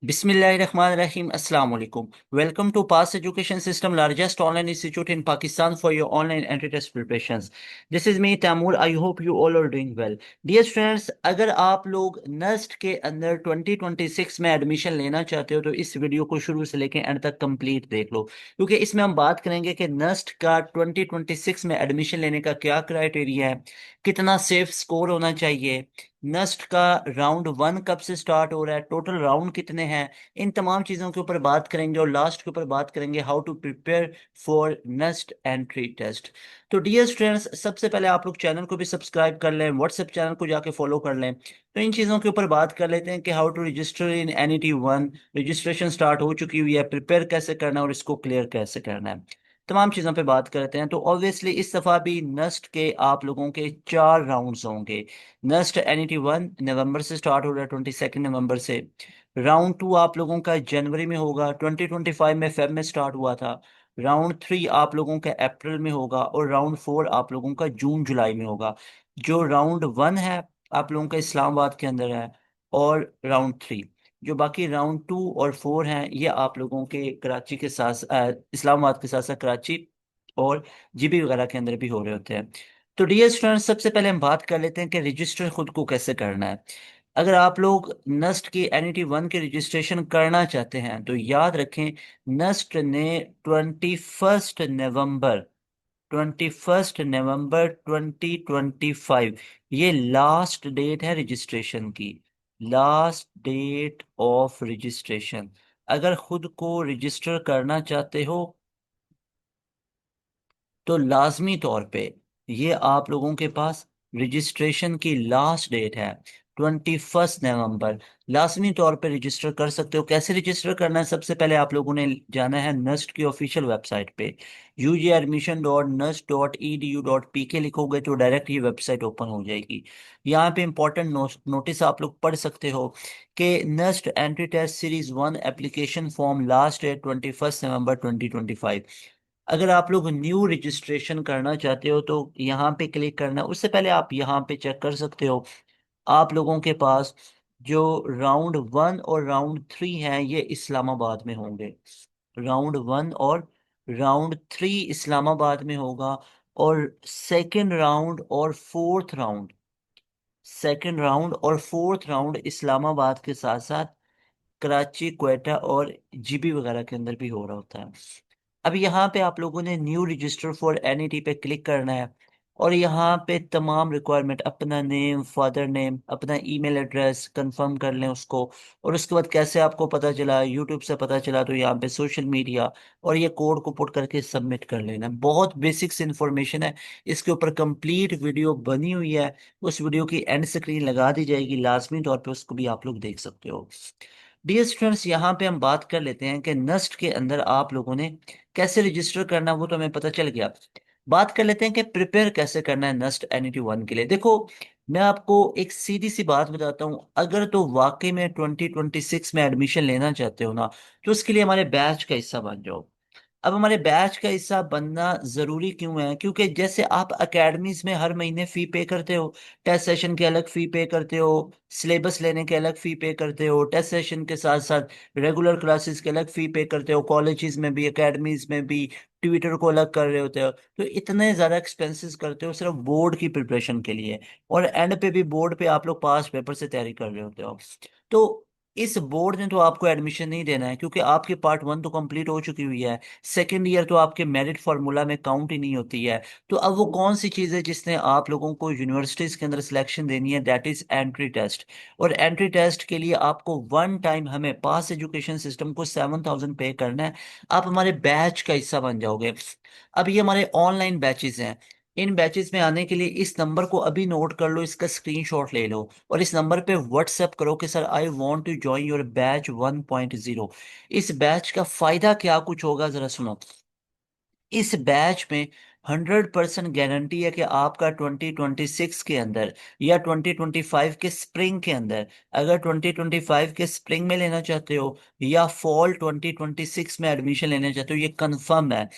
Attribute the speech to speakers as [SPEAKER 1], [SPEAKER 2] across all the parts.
[SPEAKER 1] Bismillahirrahmanirrahim. Assalamu alaikum. Welcome to Pass Education System, largest online institute in Pakistan for your online entry test preparations. This is me, Tamur. I hope you all are doing well. Dear students, अगर आप लोग NUST के अंदर 2026 में admission लेना चाहते हो तो इस वीडियो को शुरू से लेकर एंड तक कंप्लीट देख लो, क्योंकि इसमें हम बात करेंगे कि NUST का 2026 में एडमिशन लेने का क्या क्राइटेरिया है, कितना सेफ स्कोर होना चाहिए, नस्ट का राउंड वन कब से स्टार्ट हो रहा है, टोटल राउंड कितने हैं। इन तमाम चीज़ों के ऊपर बात करेंगे और लास्ट के ऊपर बात करेंगे how to prepare for NEST entry test. तो डियर स्टूडेंट्स, सबसे पहले आप लोग चैनल को भी सब्सक्राइब कर लें, व्हाट्सएप चैनल को जाके फॉलो कर लें। तो इन चीज़ों के ऊपर बात कर लेते हैं कि how to register in NET-1। Registration start हो चुकी हुई है, प्रिपेयर कैसे करना है और इसको क्लियर कैसे करना है, तमाम चीज़ों पे बात करते हैं। तो ऑब्वियसली इस दफ़ा भी नस्ट के आप लोगों के 4 राउंड्स होंगे। नस्ट NET-1 नवंबर से स्टार्ट हो रहा है, 22 नवंबर से। राउंड टू आप लोगों का जनवरी में होगा, 2025 में फेब में स्टार्ट हुआ था। राउंड थ्री आप लोगों का अप्रैल में होगा और राउंड फोर आप लोगों का जून जुलाई में होगा। जो राउंड वन है आप लोगों का इस्लामाबाद के अंदर है, और राउंड थ्री जो बाकी राउंड टू और फोर हैं ये आप लोगों के कराची के साथ इस्लामाबाद के साथ साथ कराची और GB वगैरह के अंदर भी हो रहे होते हैं। तो डियर स्टूडेंट्स, सबसे पहले हम बात कर लेते हैं कि रजिस्टर खुद को कैसे करना है। अगर आप लोग नस्ट की NET-1 के रजिस्ट्रेशन करना चाहते हैं तो याद रखें, नस्ट ने 21 नवंबर 2025 ये लास्ट डेट है रजिस्ट्रेशन की, लास्ट डेट ऑफ रजिस्ट्रेशन। अगर खुद को रजिस्टर करना चाहते हो तो लाजमी तौर पे ये आप लोगों के पास रजिस्ट्रेशन की लास्ट डेट है 21 नवंबर। लाजमी तौर पे रजिस्टर कर सकते हो। कैसे रजिस्टर करना है, सबसे पहले आप लोगों ने जाना है नस्ट की ऑफिशियल वेबसाइट पे, UGadmission.nust.edu.pk लिखोगे तो डायरेक्ट ये वेबसाइट ओपन हो जाएगी। यहाँ पे इंपॉर्टेंट नोटिस आप लोग पढ़ सकते हो कि NEST entry test series 1 application form last date 21 November 2025। अगर आप लोग न्यू रजिस्ट्रेशन करना चाहते हो तो यहाँ पे क्लिक करना है। उससे पहले आप यहाँ पे चेक कर सकते हो आप लोगों के पास जो राउंड वन और राउंड थ्री हैं ये इस्लामाबाद में होंगे। राउंड वन और राउंड थ्री इस्लामाबाद में होगा, और सेकंड राउंड और फोर्थ राउंड इस्लामाबाद के साथ साथ कराची, क्वेटा और GB वगैरह के अंदर भी हो रहा होता है। अब यहाँ पे आप लोगों ने न्यू रजिस्टर फॉर NET पे क्लिक करना है, और यहाँ पे तमाम रिक्वायरमेंट, अपना नेम, फादर नेम, अपना ईमेल एड्रेस कंफर्म कर लें उसको। और उसके बाद कैसे आपको पता चला, यूट्यूब से पता चला तो यहाँ पे सोशल मीडिया, और ये कोड को पुट करके सबमिट कर लेना। बहुत बेसिक्स इन्फॉर्मेशन है, इसके ऊपर कंप्लीट वीडियो बनी हुई है। उस वीडियो की एंड स्क्रीन लगा दी जाएगी, लाजमी तौर पे उसको भी आप लोग देख सकते हो। डियर स्टूडेंट्स, यहाँ पे हम बात कर लेते हैं कि नस्ट के अंदर आप लोगों ने कैसे रजिस्टर करना है, वो तो हमें पता चल गया। बात कर लेते हैं कि प्रिपेयर कैसे करना है नस्ट NET-1 के लिए। देखो, मैं आपको एक सीधी सी बात बताता हूँ, अगर तो वाकई में 2026 में एडमिशन लेना चाहते हो ना, तो उसके लिए हमारे बैच का हिस्सा बन जाओ। अब हमारे बैच का हिस्सा बनना जरूरी क्यों है, क्योंकि जैसे आप एकेडमीज में हर महीने फी पे करते हो, टेस्ट सेशन के अलग फी पे करते हो, सिलेबस लेने के अलग फी पे करते हो, टेस्ट सेशन के साथ साथ रेगुलर क्लासेस के अलग फी पे करते हो, कॉलेजेस में भी एकेडमीज में भी ट्विटर को अलग कर रहे होते हो, तो इतने ज्यादा एक्सपेंसेस करते हो सिर्फ बोर्ड की प्रिपरेशन के लिए। और एंड पे भी बोर्ड पे आप लोग पास पेपर से तैयारी कर रहे होते हो। तो इस बोर्ड ने तो आपको एडमिशन नहीं देना है, क्योंकि आपकी पार्ट वन तो कंप्लीट हो चुकी हुई है। सेकेंड ईयर तो आपके मेरिट फार्मूला में काउंट ही नहीं होती है। तो अब वो कौन सी चीज़ है जिसने आप लोगों को यूनिवर्सिटीज के अंदर सिलेक्शन देनी है, दैट इज एंट्री टेस्ट। और एंट्री टेस्ट के लिए आपको वन टाइम हमें पास एजुकेशन सिस्टम को 7,000 पे करना है। आप हमारे बैच का हिस्सा बन जाओगे। अब ये हमारे ऑनलाइन बैचेस हैं। इन बैचेस में आने के लिए इस नंबर को अभी नोट कर लो, इसका स्क्रीनशॉट ले लो और इस नंबर पे व्हाट्सएप करो कि sir I want to join your batch 1.0। इस बैच का फायदा क्या कुछ होगा जरा सुनो। इस बैच में 100% गारंटी है कि आपका 2026 के अंदर या 2025 के स्प्रिंग के अंदर, अगर 2025 के स्प्रिंग में लेना चाहते हो या फॉल 2026 में एडमिशन लेना चाहते हो, ये कंफर्म है।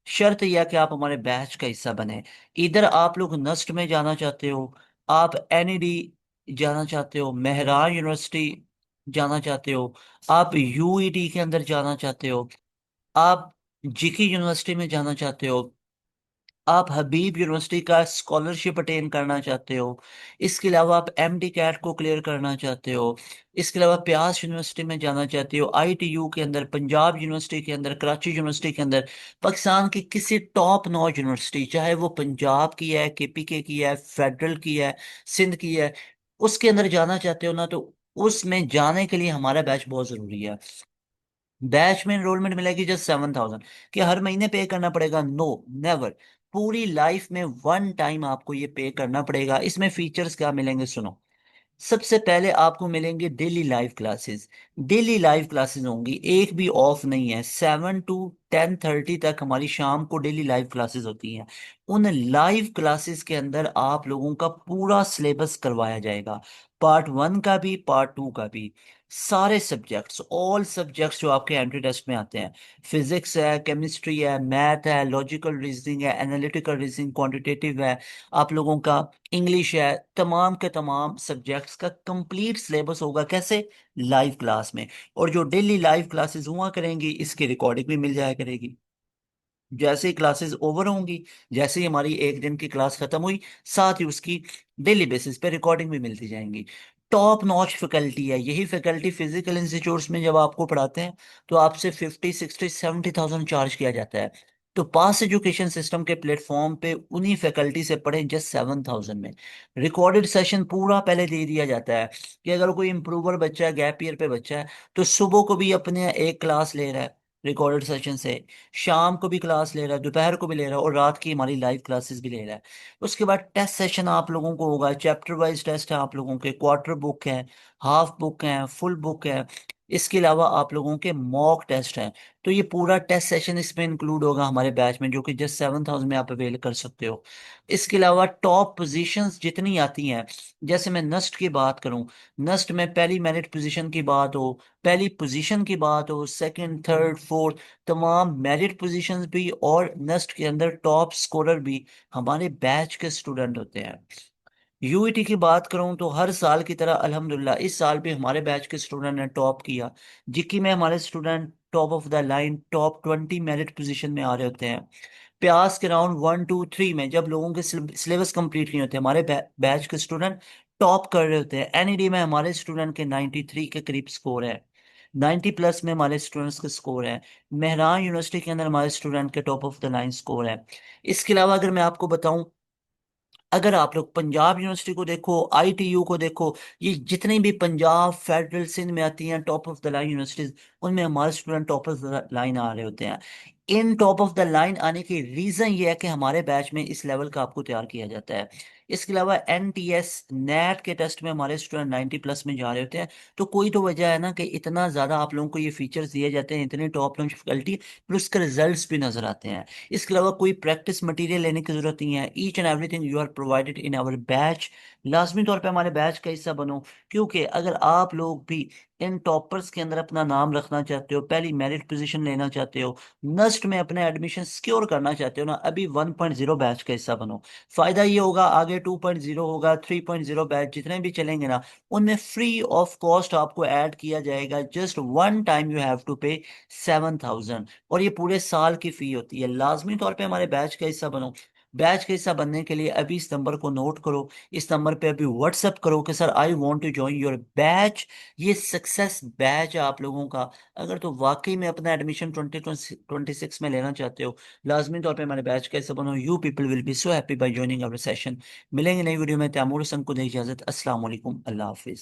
[SPEAKER 1] शर्त यह है कि आप हमारे बैच का हिस्सा बने। इधर आप लोग नस्ट में जाना चाहते हो, आप NED जाना चाहते हो, मेहरान यूनिवर्सिटी जाना चाहते हो, आप यूईटी के अंदर जाना चाहते हो, आप जीकी यूनिवर्सिटी में जाना चाहते हो, आप हबीब यूनिवर्सिटी का स्कॉलरशिप अटेन करना चाहते हो, इसके अलावा आप एमडी कैट को क्लियर करना चाहते हो, इसके अलावा प्यास यूनिवर्सिटी में जाना चाहते हो, आईटीयू के अंदर, पंजाब यूनिवर्सिटी के अंदर, कराची यूनिवर्सिटी के अंदर, पाकिस्तान की किसी टॉप नॉच यूनिवर्सिटी, चाहे वो पंजाब की है, केपीके की है, फेडरल की है, सिंध की है, उसके अंदर जाना चाहते हो ना, तो उसमें जाने के लिए हमारा बैच बहुत जरूरी है। बैच में एनरोलमेंट मिलेगी जस्ट 7,000। कि हर महीने पे करना पड़ेगा? No, never. पूरी लाइफ में वन टाइम आपको ये पे करना पड़ेगा। इसमें फीचर्स क्या मिलेंगे सुनो। सबसे पहले आपको मिलेंगे daily live classes. Daily live classes होंगी, एक भी ऑफ नहीं है। 7 to 10:30 तक हमारी शाम को डेली लाइव क्लासेस होती हैं। उन लाइव क्लासेस के अंदर आप लोगों का पूरा सिलेबस करवाया जाएगा, पार्ट 1 का भी, पार्ट 2 का भी। सारे सब्जेक्ट्स, ऑल सब्जेक्ट्स जो आपके एंट्री टेस्ट में आते हैं, फिजिक्स है, केमिस्ट्री है, मैथ है, लॉजिकल रीजनिंग है, एनालिटिकल रीजनिंग, क्वांटिटेटिव है, आप लोगों का इंग्लिश है, तमाम के तमाम सब्जेक्ट्स का कंप्लीट सिलेबस होगा। कैसे? लाइव क्लास में। और जो डेली लाइव क्लासेस हुआ करेंगी, इसकी रिकॉर्डिंग भी मिल जाया करेगी। जैसे ही क्लासेस ओवर होंगी, जैसे ही हमारी एक दिन की क्लास खत्म हुई, साथ ही उसकी डेली बेसिस पे रिकॉर्डिंग भी मिलती जाएंगी। टॉप नॉच फैकल्टी है। यही फैकल्टी फिजिकल इंस्टीट्यूट्स में जब आपको पढ़ाते हैं तो आपसे 50, 60, 70,000 चार्ज किया जाता है। तो पास एजुकेशन सिस्टम के प्लेटफॉर्म पे उन्हीं फैकल्टी से पढ़ें जस्ट 7,000 में। रिकॉर्डेड सेशन पूरा पहले दे दिया जाता है कि अगर कोई इम्प्रूवर बच्चा है, गैप ईयर पे बच्चा है, तो सुबह को भी अपने एक क्लास ले रहा है रिकॉर्डेड सेशन से, शाम को भी क्लास ले रहा है, दोपहर को भी ले रहा है, और रात की हमारी लाइव क्लासेस भी ले रहा है। उसके बाद टेस्ट सेशन आप लोगों को होगा, चैप्टर वाइज टेस्ट है आप लोगों के, क्वार्टर बुक है, हाफ बुक है, फुल बुक है। इसके अलावा आप लोगों के मॉक टेस्ट हैं। तो ये पूरा टेस्ट सेशन इसमें इंक्लूड होगा हमारे बैच में, जो कि जस्ट 7,000 में आप अवेल कर सकते हो। इसके अलावा टॉप पोजीशंस जितनी आती हैं, जैसे मैं नस्ट की बात करूं, नस्ट में पहली मेरिट पोजीशन की बात हो, पहली पोजीशन की बात हो, सेकंड, थर्ड, फोर्थ, तमाम मेरिट पोजीशंस भी और नेस्ट के अंदर टॉप स्कोरर भी हमारे बैच के स्टूडेंट होते हैं। यूईटी की बात करूं तो हर साल की तरह अल्हम्दुलिल्लाह इस साल भी हमारे बैच के स्टूडेंट ने टॉप किया। जिक्की में हमारे student top of the line, top 20 merit position में आ रहे होते हैं। प्यास के राउंड 1, 2, 3 में जब लोगों के सिलेबस कंप्लीट नहीं होते, हमारे बैच के स्टूडेंट टॉप कर रहे होते हैं। एनईडी में हमारे स्टूडेंट के 93 के करीब स्कोर है, 90+ में हमारे स्टूडेंट्स के स्कोर है। मेहरान यूनिवर्सिटी के अंदर हमारे स्टूडेंट के top of the line score है। इसके अलावा अगर मैं आपको बताऊं, अगर आप लोग पंजाब यूनिवर्सिटी को देखो, आईटीयू को देखो, ये जितनी भी पंजाब, फेडरल, सिंध में आती हैं top of the line universities, उनमें हमारे student top of the line आ रहे होते हैं। इन टॉप ऑफ द लाइन आने की रीजन ये है कि हमारे बैच में इस लेवल का आपको तैयार किया जाता है। इसके अलावा एनटीएस नेट के टेस्ट में हमारे स्टूडेंट 90+ में जा रहे होते हैं। तो कोई तो वजह है ना कि इतना ज्यादा आप लोगों को ये फीचर्स दिए जाते हैं, इतने टॉप नॉच फैकल्टी, फिर उसके रिजल्ट्स भी नजर आते हैं। इसके अलावा कोई प्रैक्टिस मटेरियल लेने की जरूरत नहीं है। Each and everything you are provided in our batch. लाजमी तौर पे हमारे बैच का हिस्सा बनो, क्योंकि अगर आप लोग भी इन टॉपर्स के अंदर अपना नाम रखना चाहते हो, पहली मेरिट पोजीशन लेना चाहते हो, नस्ट में अपने एडमिशन सिक्योर करना चाहते हो ना, अभी 1.0 बैच का हिस्सा बनो। फायदा ये होगा, आगे 2.0 होगा, 3.0 बैच जितने भी चलेंगे ना, उनमें फ्री ऑफ कॉस्ट आपको ऐड किया जाएगा। Just one time you have to pay 7,000, और ये पूरे साल की फी होती है। लाजमी तौर पे हमारे बैच का हिस्सा बनो। बैच का हिस्सा बनने के लिए अभी इस नंबर को नोट करो, इस नंबर पे अभी व्हाट्सअप करो कि sir I want to join your batch. ये सक्सेस बैच है आप लोगों का। अगर तो वाकई में अपना एडमिशन 2026 में लेना चाहते हो, लाजमी तौर पे हमारे बैच का हिस्सा बनो। You people will be so happy by joining our session. मिलेंगे नई वीडियो में। तैमूर हसन को दे इजाजत। अस्सलाम वालेकुम, अल्लाह हाफिज।